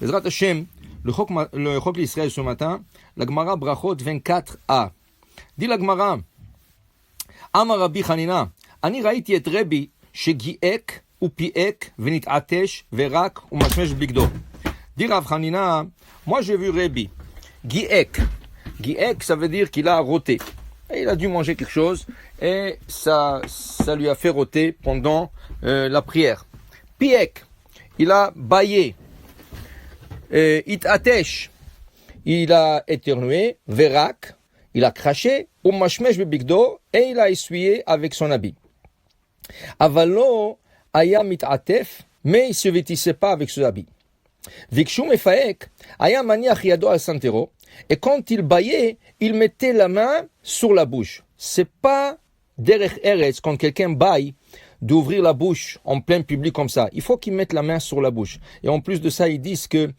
Bezrat Hashem, le Chok l'Israël ce matin, la Gemara Brachot 24a. Dit la Gemara, Amar Rabbi Chanina, Ani raïti et Rebbi, shegiek ou piek, venit atesh, verak ou mashmesh bigdo. Dit Rav Chanina, moi j'ai vu Rebbi, giek. Giek, ça veut dire qu'il a roté. Et il a dû manger quelque chose et ça lui a fait roter pendant la prière. Piek, il a baillé. It atesh, il a éternué. Verak, il a craché. Ou mashmesh bebigdo, et il a essuyé avec son habit. Avalo aya mit'atef, mais il ne se vêtissait pas avec son habit. Vikshu mefaek, aya maniach yado al santero, et quand il baillait, il mettait la main sur la bouche. C'est pas derech eretz, quand quelqu'un baille, d'ouvrir la bouche en plein public comme ça. Il faut qu'il mette la main sur la bouche. Et en plus de ça, ils disent que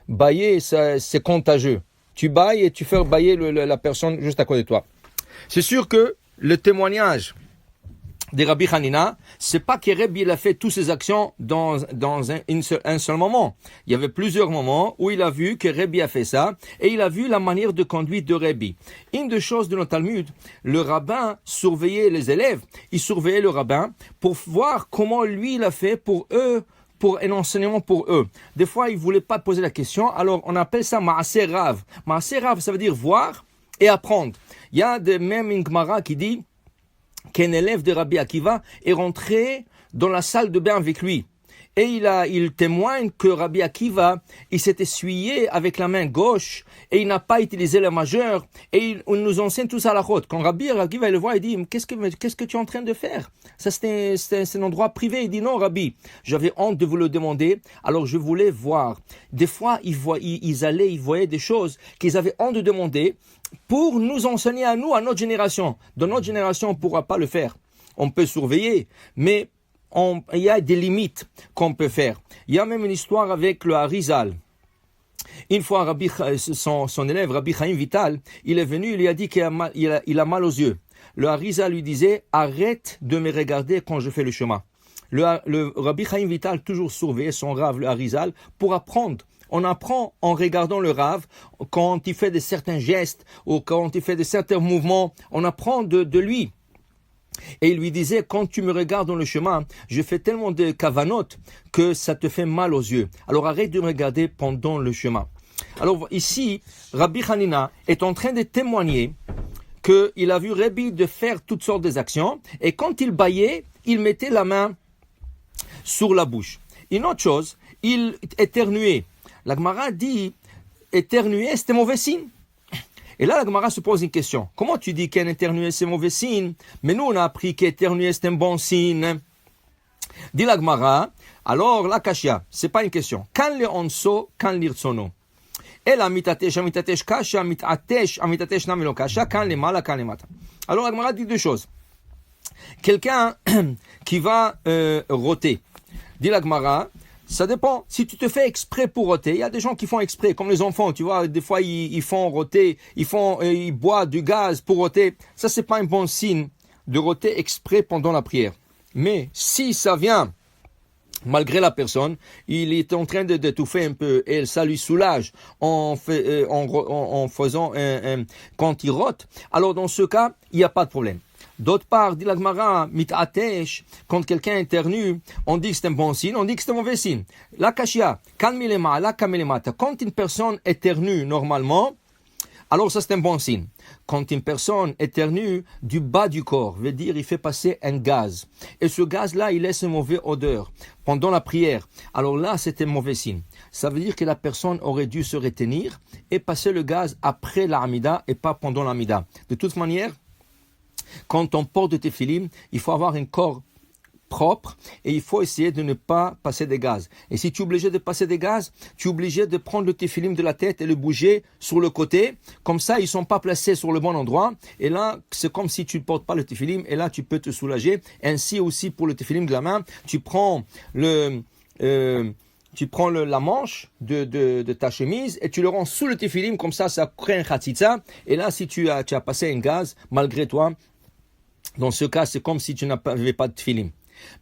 bailler, c'est contagieux. Tu bailles et tu fais bailler la personne juste à côté de toi. C'est sûr que le témoignage de Rabbi Hanina, c'est pas que Rabbi a fait toutes ses actions dans un seul moment. Il y avait plusieurs moments où il a vu que Rabbi a fait ça et il a vu la manière de conduite de Rabbi. Une des choses de notre Talmud, le rabbin surveillait les élèves, il surveillait le rabbin pour voir comment lui il a fait pour eux, pour un enseignement pour eux. Des fois, ils ne voulaient pas poser la question, alors on appelle ça Maaseh Rav. Maaseh Rav, ça veut dire voir et apprendre. Il y a même une Gemara qui dit qu'un élève de Rabbi Akiva est rentré dans la salle de bain avec lui. Et il témoigne que Rabbi Akiva, il s'est essuyé avec la main gauche et il n'a pas utilisé la majeure. Et il nous enseigne tout ça à la route. Quand Rabbi Akiva le voit, il dit, qu'est-ce que tu es en train de faire? Ça, c'est un endroit privé. Il dit, non, Rabbi, j'avais honte de vous le demander, alors je voulais voir. Des fois, ils voyaient des choses qu'ils avaient honte de demander pour nous enseigner à nous, à notre génération. Dans notre génération, on ne pourra pas le faire. On peut surveiller, mais il y a des limites qu'on peut faire. Il y a même une histoire avec le Harizal. Une fois, son élève, Rabbi Chaim Vital, il est venu, il lui a dit qu'il a mal aux yeux. Le Harizal lui disait, arrête de me regarder quand je fais le chemin. Le Rabbi Chaim Vital toujours surveillait son Rav, le Harizal, pour apprendre. On apprend en regardant le Rav, quand il fait de certains gestes ou quand il fait de certains mouvements, on apprend de lui. Et il lui disait, quand tu me regardes dans le chemin, je fais tellement de kavanot que ça te fait mal aux yeux. Alors arrête de me regarder pendant le chemin. Alors ici, Rabbi Hanina est en train de témoigner qu'il a vu Rabbi de faire toutes sortes d'actions et quand il baillait, il mettait la main sur la bouche. Une autre chose, il éternuait. La Gemara dit, éternuer, c'était mauvais signe. Et là, la Gemara se pose une question. Comment tu dis qu'un éternuer, c'est mauvais signe? Mais nous, on a appris qu'éternuer, c'est un bon signe. Dit la Gemara, alors la kashia, c'est pas une question. Kan le onso, kan l'irtsono. Et la mitatesh kasha, mitatesh namelo kasha, kan le mala, kan le mata. Alors la Gemara dit deux choses. Quelqu'un qui va roter. Dit la Gemara, ça dépend. Si tu te fais exprès pour roter, il y a des gens qui font exprès, comme les enfants, tu vois, des fois ils font roter, ils boivent du gaz pour roter. Ça, c'est pas un bon signe de roter exprès pendant la prière. Mais si ça vient, malgré la personne, il est en train d'étouffer un peu et ça lui soulage en faisant quand il rote, alors dans ce cas, il n'y a pas de problème. D'autre part, dit la Gemara, mit'atesh, quand quelqu'un éternue, on dit que c'est un bon signe, on dit que c'est un mauvais signe. La kashia, kalmilema, la kamelemata. Quand une personne éternue normalement, alors ça c'est un bon signe. Quand une personne éternue du bas du corps, veut dire il fait passer un gaz. Et ce gaz-là, il laisse une mauvaise odeur pendant la prière. Alors là, c'est un mauvais signe. Ça veut dire que la personne aurait dû se retenir et passer le gaz après l'amida et pas pendant l'amida. De toute manière, quand on porte des téphilim, il faut avoir un corps propre et il faut essayer de ne pas passer des gaz. Et si tu es obligé de passer des gaz, tu es obligé de prendre le téphilim de la tête et le bouger sur le côté. Comme ça, ils ne sont pas placés sur le bon endroit. Et là, c'est comme si tu ne portes pas le téphilim et là, tu peux te soulager. Ainsi aussi pour le téphilim de la main, tu prends la manche de ta chemise et tu le rends sous le téphilim. Comme ça crée un khatitza. Et là, si tu as passé un gaz, malgré toi, dans ce cas, c'est comme si tu n'avais pas de téphilim.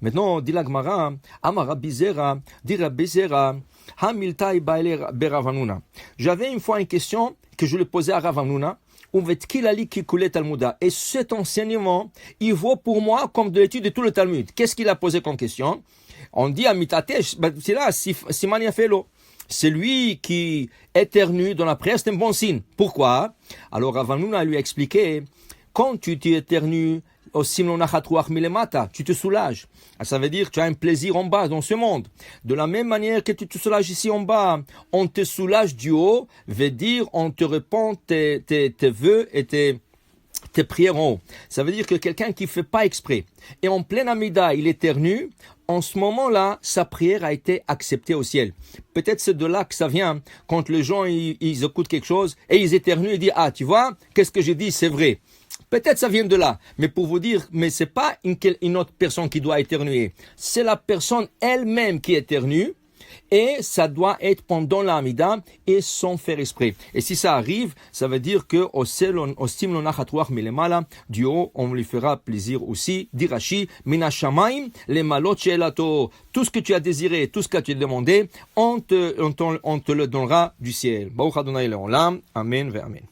Maintenant, dit la Gemara, Amar Rabbi Zera, dit Rabbi Zera, Hamiltai Baile Beravanuna. J'avais une fois une question que je lui posais à Ravanuna, et cet enseignement, il vaut pour moi comme de l'étude de tout le Talmud. Qu'est-ce qu'il a posé comme question? On dit à Mitatesh, c'est là, Siman Yafelo. Celui qui éternue dans la prière, c'est un bon signe. Pourquoi? Alors Ravanuna lui a expliqué, quand tu t'éternues au Simon Achatruach Milemata, tu te soulages. Ça veut dire que tu as un plaisir en bas dans ce monde. De la même manière que tu te soulages ici en bas, on te soulage du haut, veut dire on te répond tes vœux et tes prières en haut. Ça veut dire que quelqu'un qui ne fait pas exprès et en pleine Amida, il éternue, en ce moment-là, sa prière a été acceptée au ciel. Peut-être c'est de là que ça vient, quand les gens ils écoutent quelque chose et ils éternuent et disent « Ah, tu vois, qu'est-ce que j'ai dit, c'est vrai ». Peut-être ça vient de là, mais pour vous dire, mais c'est pas une autre personne qui doit éternuer. C'est la personne elle-même qui éternue, et ça doit être pendant l'Amida et sans faire exprès. Et si ça arrive, ça veut dire que au Simon Achatruach Milemala, du haut, on lui fera plaisir aussi. Dirachi, Mina Shamaim, les malot she'elato. Tout ce que tu as désiré, tout ce que tu as demandé, on te le donnera du ciel. Baruch Adonai Leolam. Amen ve Amen.